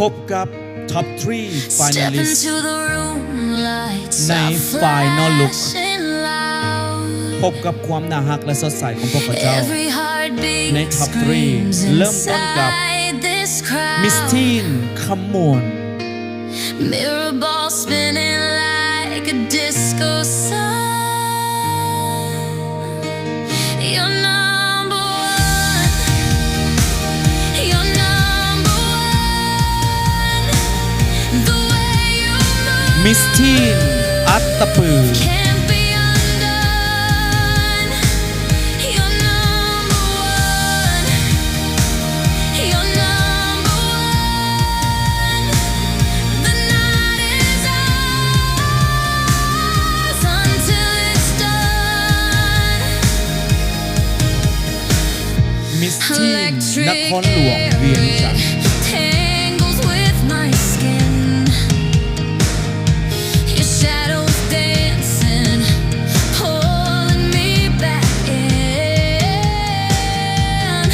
พบกับ Top 3 Finalists ใน Final Look พบกับความน่ารักและสดใสของพวกเขาเจ้าใน Top 3 เริ่มต้นกับ Miss Teen คำมวน Mirror ball spinning like a disco sun. You're number one. You're number one. The way you move Miss Teen อัตตปือ can't be undone. You're number one. You're number one. The night is ours until it's done. Miss Teen นครหลวงเวียงจันทร์ Tangles with my skin. Your shadows dancing, pulling me back in.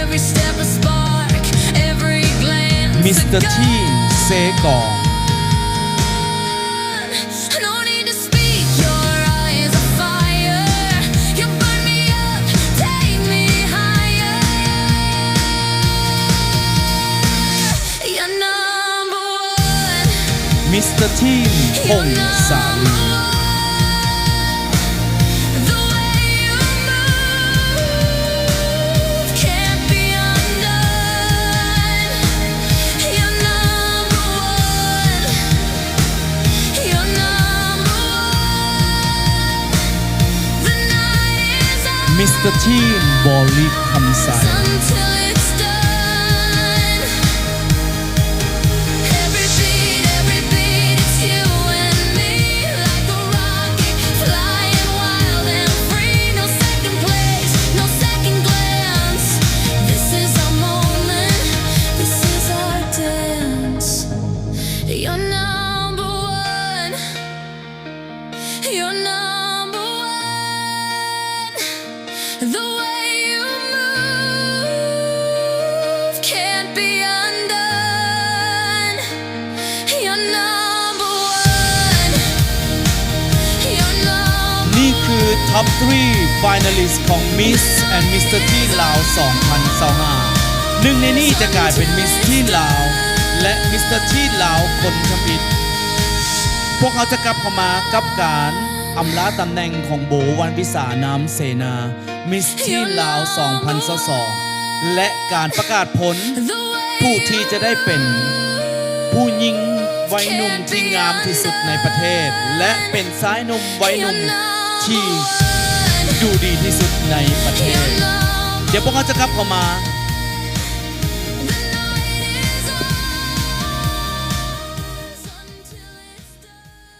Every step a spark, every glance a Mr. Teen เซกอง No need to speak, your eyes are fire. You burn me up, take me higher. You're number one. Mr. Teen พงศาลี The way you move can't be undone. You're number one. You're number one. The night is ours Mr. Teen บอลิคำใส until it's done. Every beat, it's you and me. Like a rocket, flying wild and free. No second place, no second glance. This is our moment, this is our dance. You're number one. You're number one. The way you move can't be undone. You're number one. You're number นี่คือ Top 3 Finalists ของ Miss and Mr. Teen ลาว 2025 หนึ่งในนี้จะกลายเป็น Miss Teen ลาว และ Mr. Teen ลาวคนทำอิฐพวกเขาจะกลับเข้ามากับการอำลาตำแหน่งของโบวันวิสาน้ำเสนา Miss Teen ลาว 2022 และการประกาศผล the way ผู้ที่จะได้เป็นผู้หญิงวัยหนุ่มที่งามที่สุดในประเทศ และเป็นชายหนุ่มวัยหนุ่มที่ one. ดูดีที่สุดในประเทศ You're number เดี๋ยวพวกเขาจะกลับเข้ามา